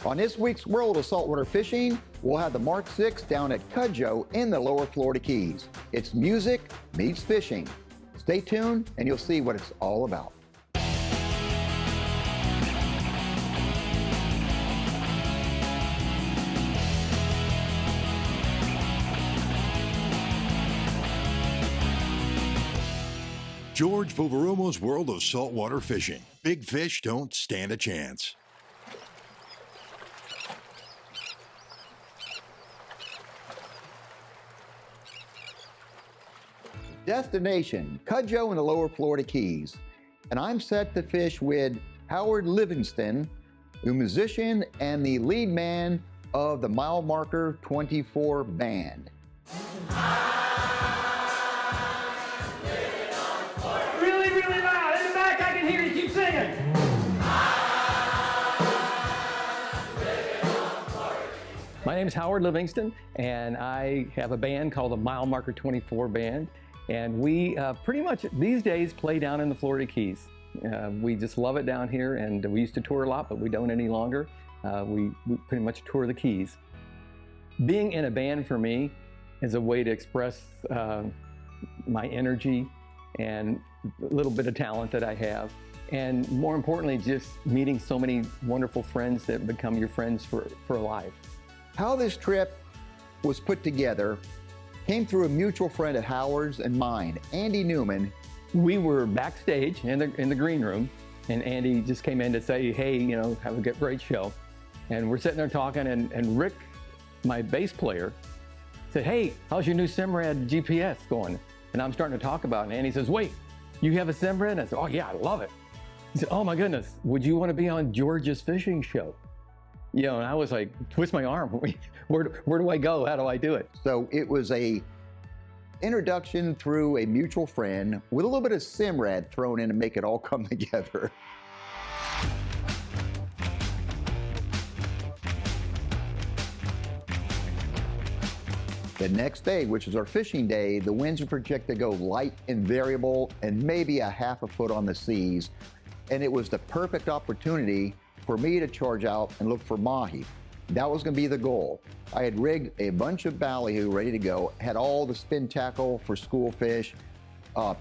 On this week's World of Saltwater Fishing, we'll have the Mark 6 down at Cudjoe in the lower Florida Keys. It's music meets fishing. Stay tuned and you'll see what it's all about. George Poveromo's World of Saltwater Fishing. Big fish don't stand a chance. Destination, Cudjoe in the lower Florida Keys. And I'm set to fish with Howard Livingston, the musician and the lead man of the Mile Marker 24 band. Really loud. In the back, I can hear you. Keep singing. My name is Howard Livingston, and I have a band called the Mile Marker 24 Band. And we pretty much these days play down in the Florida Keys. We just love it down here, and we used to tour a lot, but we don't any longer. We pretty much tour the Keys. Being in a band for me is a way to express my energy and a little bit of talent that I have. And more importantly, just meeting so many wonderful friends that become your friends for life. How this trip was put together came through a mutual friend of Howard's and mine, Andy Newman. We were backstage in the green room, and Andy just came in to say, hey, you know, have a great show. And we're sitting there talking, and Rick, my bass player, said, hey, how's your new Simrad GPS going? And I'm starting to talk about it, and Andy says, wait, you have a Simrad? And I said, oh yeah, I love it. He said, oh my goodness, would you want to be on George's fishing show? You know, and I was like, twist my arm. Where do I go? How do I do it? So it was a introduction through a mutual friend with a little bit of Simrad thrown in to make it all come together. The next day, which is our fishing day, the winds are projected to go light and variable and maybe a half a foot on the seas. And it was the perfect opportunity for me to charge out and look for mahi. That was going to be the goal. I had rigged a bunch of ballyhoo ready to go, had all the spin tackle for school fish,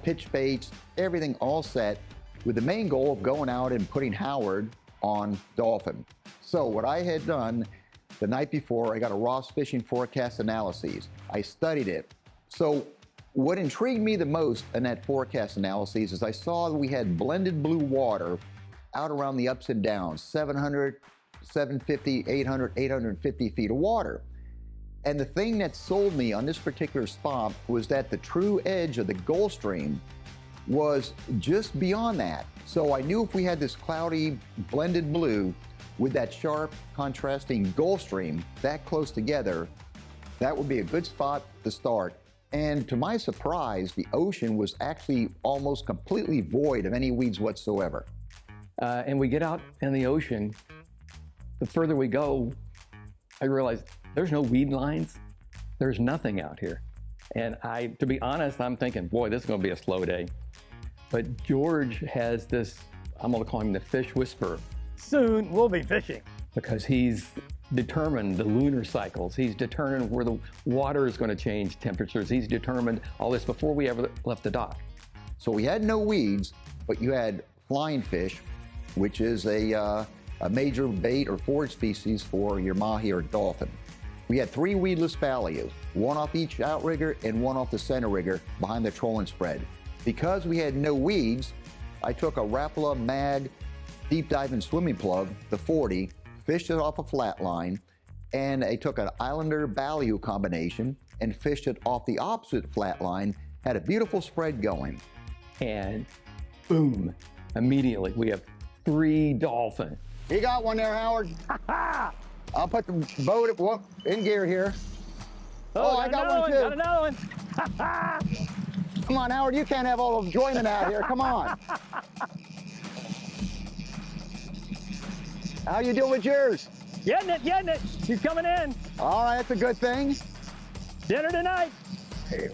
pitch baits, everything all set, with the main goal of going out and putting Howard on dolphin. So what I had done the night before, I got a Ross Fishing Forecast analyses. I studied it. So what intrigued me the most in that forecast analysis is I saw that we had blended blue water out around the ups and downs, 700, 750, 800, 850 feet of water. And the thing that sold me on this particular spot was that the true edge of the Gulf Stream was just beyond that. So I knew if we had this cloudy blended blue with that sharp contrasting Gulf Stream that close together, that would be a good spot to start. And to my surprise, the ocean was actually almost completely void of any weeds whatsoever. And we get out in the ocean, the further we go, I realized there's no weed lines. There's nothing out here. And to be honest, I'm thinking, boy, this is gonna be a slow day. But George has this, I'm gonna call him the fish whisperer. Soon we'll be fishing. Because he's determined the lunar cycles. He's determined where the water is gonna change temperatures. He's determined all this before we ever left the dock. So we had no weeds, but you had flying fish, which is a major bait or forage species for your mahi or dolphin. We had 3 weedless ballyhoo, 1 off each outrigger and 1 off the center rigger behind the trolling spread. Because we had no weeds, I took a Rapala Mag deep diving swimming plug, the 40, fished it off a flat line, and I took an Islander ballyhoo combination and fished it off the opposite flat line, had a beautiful spread going. And boom, immediately we have 3 dolphin. You got one there, Howard. I'll put the boat in gear here. Oh, I got one too. Got another one. Come on, Howard, you can't have all the enjoyment out here. Come on. How you doing with yours? Getting it. She's coming in. All right, that's a good thing. Dinner tonight. Hey,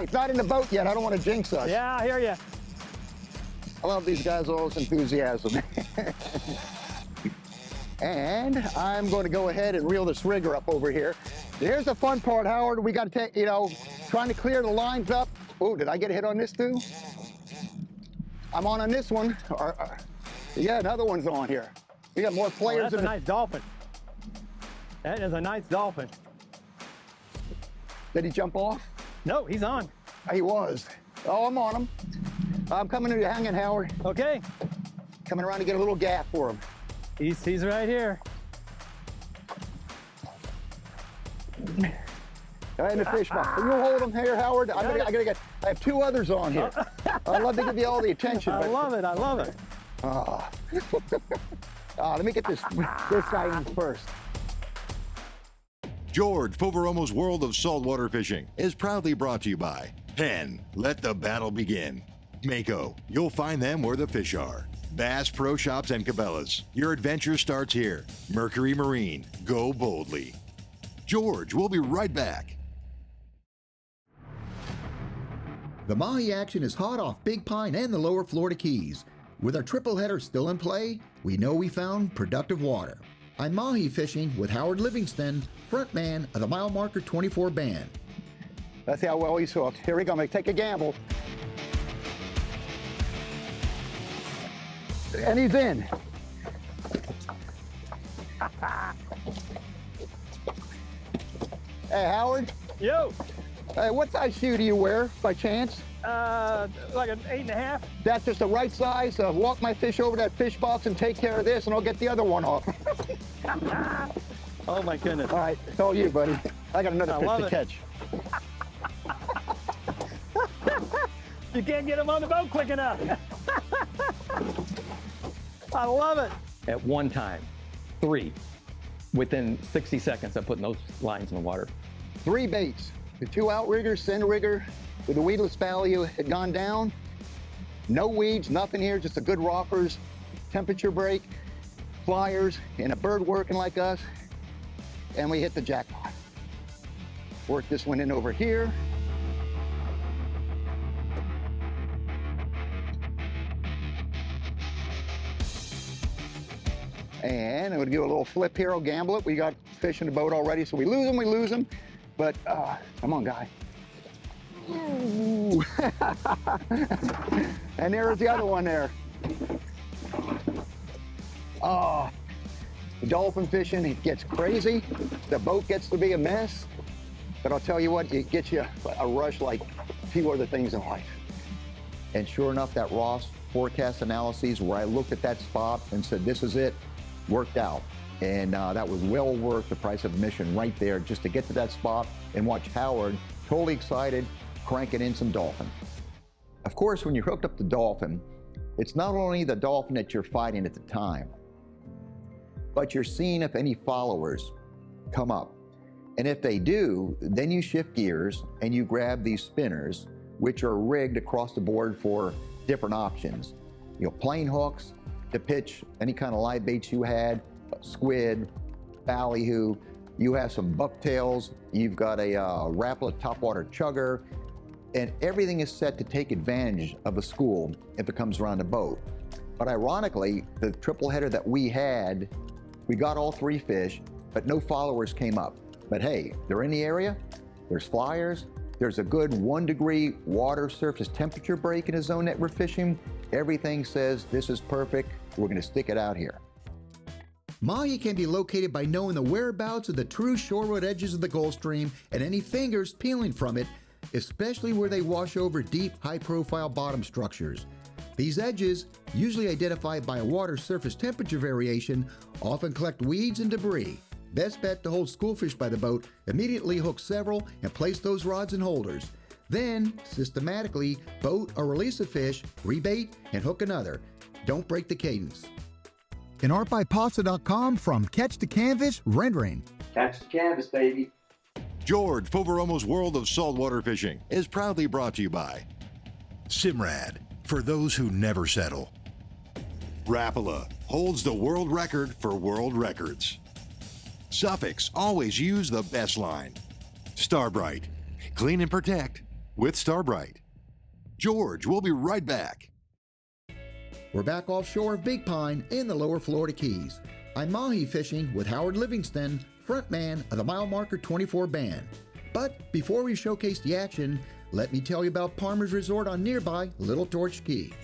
it's not in the boat yet. I don't want to jinx us. Yeah, I hear you. I love these guys' all this enthusiasm. And I'm going to go ahead and reel this rigger up over here. Here's the fun part, Howard. We got to take, trying to clear the lines up. Oh, did I get a hit on this too? I'm on this one. Yeah, another one's on here. We got more players. Oh, that's a nice dolphin. That is a nice dolphin. Did he jump off? No, he's on. He was. Oh, I'm on him. I'm coming to you hanging, Howard. Okay. Coming around to get a little gap for him. He's right here. And the fish box. Can you hold him here, Howard? I have two others on here. I'd love to give you all the attention. I love it. I love it. Let me get this guy in first. George Poveromo's World of Saltwater Fishing is proudly brought to you by Penn. Let the battle begin. Mako. You'll find them where the fish are. Bass Pro Shops and Cabela's. Your adventure starts here. Mercury Marine. Go boldly. George, we'll be right back. The mahi action is hot off Big Pine and the lower Florida Keys. With our triple header still in play, we know we found productive water. I'm mahi fishing with Howard Livingston, frontman of the Mile Marker 24 band. Let's see how well he's hooked. Here we go. I'm going to take a gamble. And he's in. Hey, Howard. Yo. Hey, what size shoe do you wear by chance? Like an 8.5. That's just the right size. Walk my fish over that fish box and take care of this, and I'll get the other one off. Oh my goodness. All right, it's all you, buddy. I got another fish to catch. You can't get him on the boat quick enough. I love it. At one time, 3, within 60 seconds of putting those lines in the water. 3 baits. The 2 outriggers, center rigger, with the weedless value had gone down. No weeds, nothing here, just a good rockers, temperature break, flyers, and a bird working like us. And we hit the jackpot. Work this one in over here. And I'm gonna do a little flip here, I'll gamble it. We got fish in the boat already, so we lose them. But, come on, guy. Ooh. And there's the other one there. Oh, the dolphin fishing, it gets crazy. The boat gets to be a mess. But I'll tell you what, it gets you a rush like few other things in life. And sure enough, that Ross forecast analyses where I looked at that spot and said, this is it, worked out. And that was well worth the price of admission right there just to get to that spot and watch Howard, totally excited, cranking in some dolphin. Of course, when you're hooked up to dolphin, it's not only the dolphin that you're fighting at the time, but you're seeing if any followers come up. And if they do, then you shift gears and you grab these spinners, which are rigged across the board for different options. Plain hooks to pitch any kind of live baits you had, squid, ballyhoo. You have some bucktails. You've got a Rapala topwater chugger, and everything is set to take advantage of a school if it comes around the boat. But ironically, the triple header that we had, we got all 3 fish, but no followers came up. But hey, they're in the area, there's flyers, there's a good 1 degree water surface temperature break in the zone that we're fishing. Everything says this is perfect, we're gonna stick it out here. Mahi can be located by knowing the whereabouts of the true shoreward edges of the Gulf Stream and any fingers peeling from it, especially where they wash over deep, high-profile bottom structures. These edges, usually identified by a water surface temperature variation, often collect weeds and debris. Best bet to hold schoolfish by the boat, immediately hook several and place those rods in holders. Then, systematically, boat or release a fish, rebait, and hook another. Don't break the cadence. An artbypasta.com from Catch to Canvas Rendering. Catch the canvas, baby. George Poveromo's World of Saltwater Fishing is proudly brought to you by Simrad, for those who never settle. Rapala holds the world record for world records. Suffix, always use the best line. Starbright, clean and protect with Starbright. George, we'll be right back. We're back offshore of Big Pine in the lower Florida Keys. I'm mahi fishing with Howard Livingston, frontman of the Mile Marker 24 band. But before we showcase the action, let me tell you about Palmer's Resort on nearby Little Torch Key.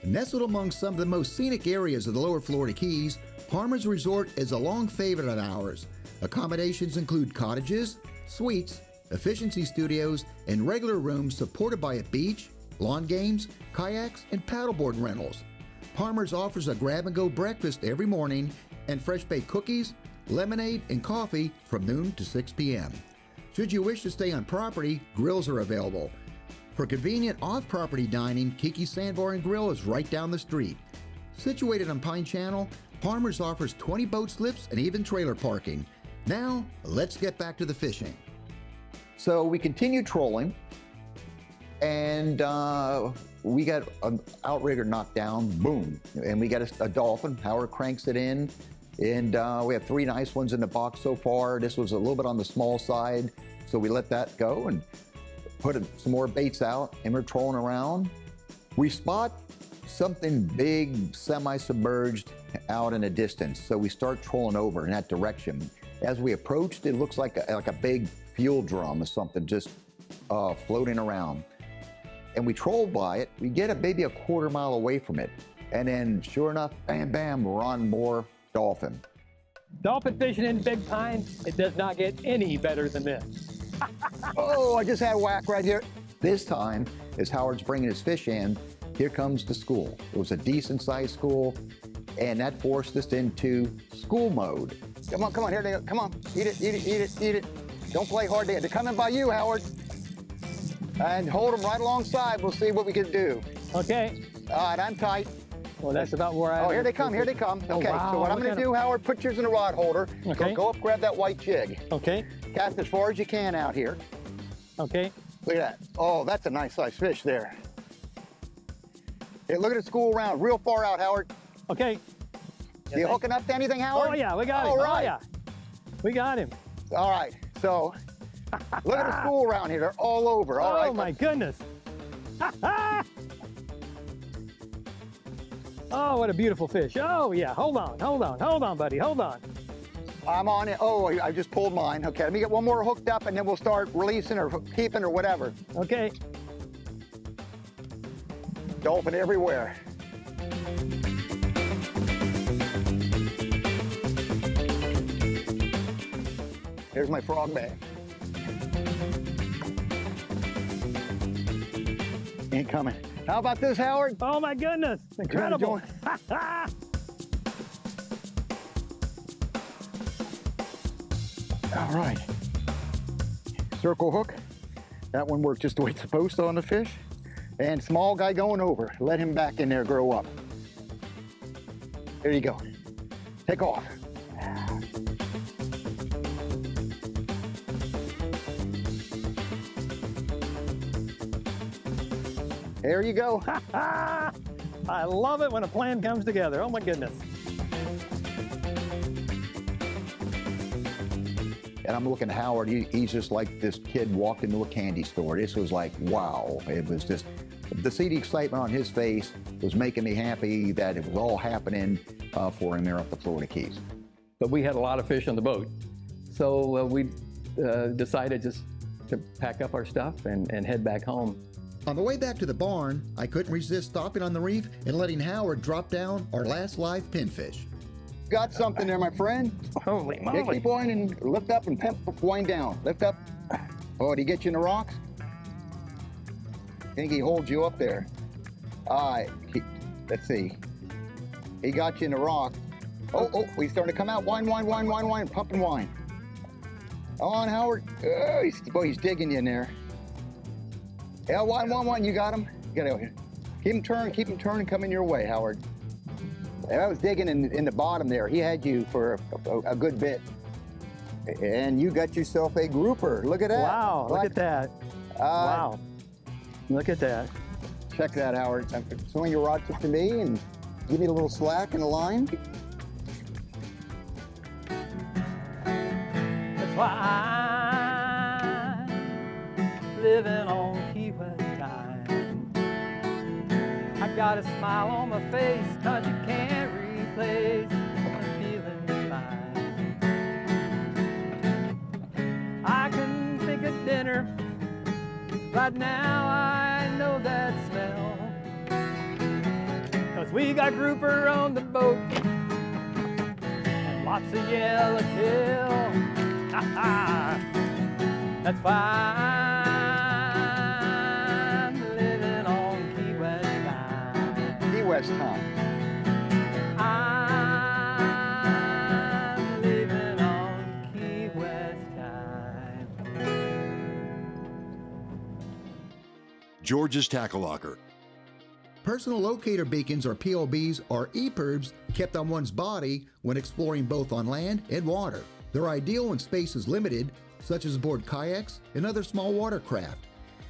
Nestled among some of the most scenic areas of the lower Florida Keys, Palmer's Resort is a long favorite of ours. Accommodations include cottages, suites, efficiency studios, and regular rooms supported by a beach, lawn games, kayaks, and paddleboard rentals. Palmer's offers a grab-and-go breakfast every morning and fresh-baked cookies, lemonade, and coffee from noon to 6 p.m. Should you wish to stay on property, grills are available. For convenient off-property dining, Kiki's Sandbar and Grill is right down the street. Situated on Pine Channel, Palmer's offers 20 boat slips and even trailer parking. Now, let's get back to the fishing. So we continued trolling, and we got an outrigger knocked down, boom, and we got a dolphin. Howard cranks it in, and we have 3 nice ones in the box so far. This was a little bit on the small side, so we let that go and put some more baits out, and we're trolling around. We spot something big, semi-submerged out in the distance, so we start trolling over in that direction. As we approached, it looks like a big fuel drum or something just floating around. And we troll by it. We get maybe a quarter mile away from it. And then sure enough, bam, bam, we're on more dolphin. Dolphin fishing in Big Pine, it does not get any better than this. Oh, I just had a whack right here. This time, as Howard's bringing his fish in, here comes the school. It was a decent sized school, and that forced us into school mode. Come on, here they go. Come on, eat it, eat it, eat it, eat it. Don't play hard. They're coming by you, Howard. And hold them right alongside. We'll see what we can do. Okay. All right, I'm tight. Well, that's about where I... Oh, here they come, here they come. Oh, Okay, wow, so what I'm look gonna at do, Howard, put yours in a rod holder. Okay. Go up, grab that white jig. Okay. Cast as far as you can out here. Okay. Look at that. Oh, that's a nice sized fish there. Hey, look at the school round, real far out, Howard. Okay. You hooking up to anything, Howard? Oh, yeah, we got him. All right. Oh, yeah. We got him. All right, so look at the school round here. They're all over. All right. Oh, my goodness. Oh, what a beautiful fish. Oh, yeah. Hold on, buddy. Hold on. I'm on it. Oh, I just pulled mine. Okay, let me get one more hooked up, and then we'll start releasing or keeping or whatever. Okay. Dolphin everywhere. Here's my frog bag. Ain't coming. How about this, Howard? Oh, my goodness. Incredible. All right. Circle hook. That one worked just the way it's supposed to on the fish. And small guy going over. Let him back in there grow up. There you go. Take off. There you go. I love it when a plan comes together. Oh, my goodness. And I'm looking at Howard, he's just like this kid walked into a candy store. This was like, wow. It was just, to see the excitement on his face was making me happy that it was all happening for him there up the Florida Keys. But we had a lot of fish on the boat. So we decided just to pack up our stuff and head back home. On the way back to the barn, I couldn't resist stopping on the reef and letting Howard drop down our last live pinfish. Got something there, my friend. Holy Yeah, moly. keep going and lift up and wind down. Lift up. Oh, did he get you in the rocks? I think he holds you up there. All right, let's see. He got you in the rock. Oh, he's starting to come out. Wind, pump and wind. On, Howard. Oh, he's digging you in there. Yeah, wind. You got him. You got it. Keep him turning, coming your way, Howard. I was digging in the bottom there. He had you for a good bit. And you got yourself a grouper. Look at that. Wow, look at that. Wow. Look at that. Check that, Howard. Swing your rod to me and give me a little slack in the line. That's why I'm living on Key West time. I got a smile on my face, 'cause you can't replace the feeling right now I know that smell. 'Cause we got grouper on the boat and lots of yellowtail. Ha ha! That's why I'm living on Key West time. Key West time. I'm living on Key West time. George's Tackle Locker. Personal locator beacons, or PLBs, are EPIRBs kept on one's body when exploring both on land and water. They're ideal when space is limited, such as aboard kayaks and other small watercraft.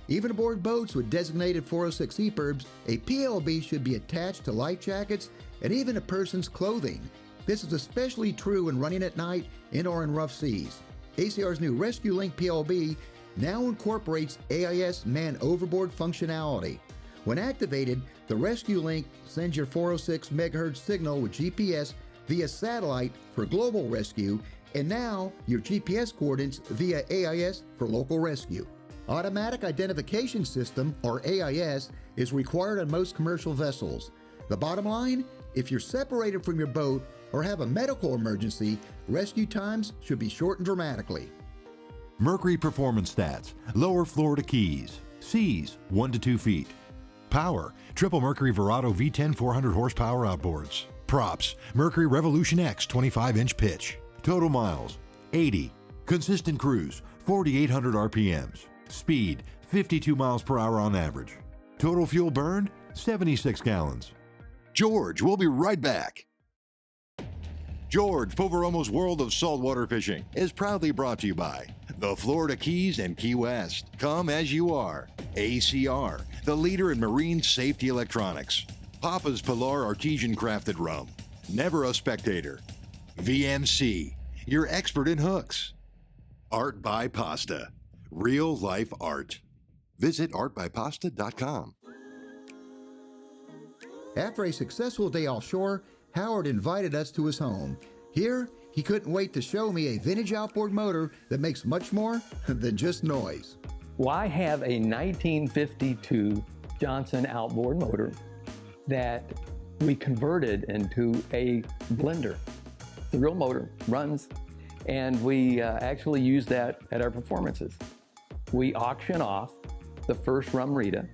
Even aboard boats with designated 406 EPIRBs, a PLB should be attached to life jackets and even a person's clothing. This is especially true when running at night and or in rough seas. ACR's new Rescue Link PLB now incorporates AIS man overboard functionality. When activated, the Rescue Link sends your 406 MHz signal with GPS via satellite for global rescue, and now your GPS coordinates via AIS for local rescue. Automatic Identification System, or AIS, is required on most commercial vessels. The bottom line, if you're separated from your boat or have a medical emergency, rescue times should be shortened dramatically. Mercury Performance Stats, Lower Florida Keys. Seas, 1 to 2 feet. Power, Triple Mercury Verado V10 400 horsepower outboards. Props, Mercury Revolution X 25-inch pitch. Total miles, 80. Consistent cruise, 4,800 RPMs. Speed, 52 miles per hour on average. Total fuel burned, 76 gallons. George, we'll be right back. George, Poveromo's World of Saltwater Fishing is proudly brought to you by the Florida Keys and Key West. Come as you are. ACR, the leader in marine safety electronics. Papa's Pilar Artesian Crafted Rum. Never a spectator. VMC, your expert in hooks. Art by Pasta, real life art. Visit artbypasta.com. After a successful day offshore, Howard invited us to his home. Here, he couldn't wait to show me a vintage outboard motor that makes much more than just noise. Well, I have a 1952 Johnson outboard motor that we converted into a blender. The real motor runs, and we actually use that at our performances. We auction off the first rum Rita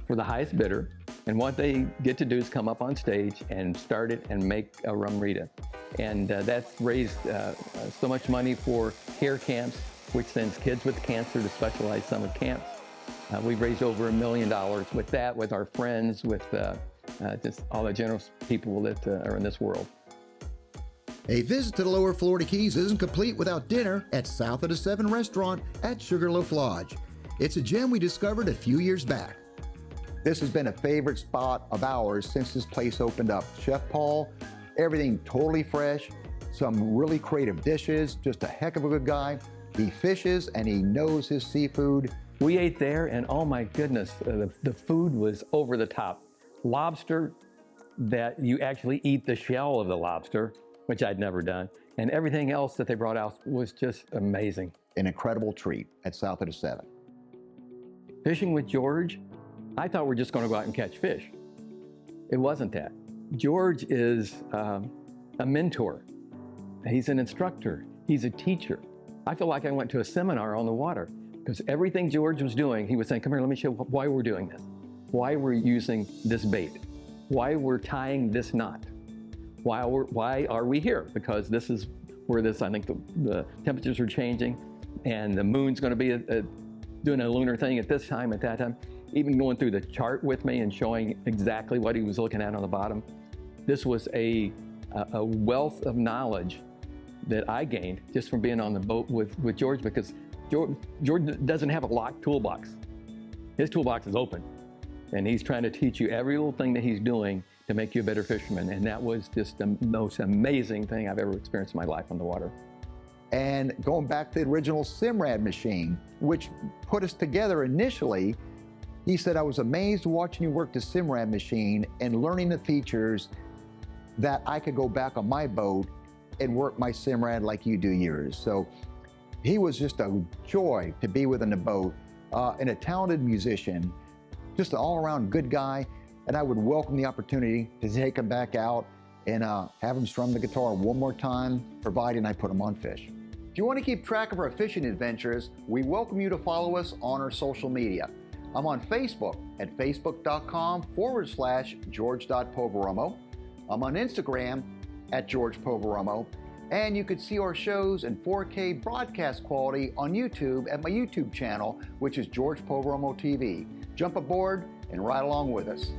for the highest bidder, and what they get to do is come up on stage and start it and make a rum Rita. And that's raised so much money for care camps, which sends kids with cancer to specialized summer camps. We've raised over $1 million with that, with our friends, with just all the generous people that are in this world. A visit to the Lower Florida Keys isn't complete without dinner at South of the Seven Restaurant at Sugarloaf Lodge. It's a gem we discovered a few years back. This has been a favorite spot of ours since this place opened up. Chef Paul, everything totally fresh, some really creative dishes, just a heck of a good guy. He fishes and he knows his seafood. We ate there, and oh my goodness, the food was over the top. Lobster that you actually eat the shell of the lobster, which I'd never done, and everything else that they brought out was just amazing. An incredible treat at South of the Seven. Fishing with George, I thought we were just going to go out and catch fish. It wasn't that. George is a mentor. He's an instructor. He's a teacher. I feel like I went to a seminar on the water, because everything George was doing, he was saying, come here, let me show you why we're doing this, why we're using this bait, why we're tying this knot, why are we here? Because this is where I think the temperatures are changing, and the moon's going to be doing a lunar thing at this time, at that time. Even going through the chart with me and showing exactly what he was looking at on the bottom. This was a wealth of knowledge that I gained just from being on the boat with George, because George doesn't have a locked toolbox. His toolbox is open, and he's trying to teach you every little thing that he's doing to make you a better fisherman. And that was just the most amazing thing I've ever experienced in my life on the water. And going back to the original Simrad machine, which put us together initially, he said, I was amazed watching you work the Simrad machine and learning the features that I could go back on my boat and work my Simrad like you do yours. So he was just a joy to be with in the boat. and a talented musician, just an all-around good guy, and I would welcome the opportunity to take him back out and have him strum the guitar one more time, providing I put him on fish. If you want to keep track of our fishing adventures, we welcome you to follow us on our social media. I'm on Facebook at facebook.com/George.Poveromo. I'm on Instagram at George Poveromo. And you could see our shows in 4K broadcast quality on YouTube at my YouTube channel, which is George Poveromo TV. Jump aboard and ride along with us.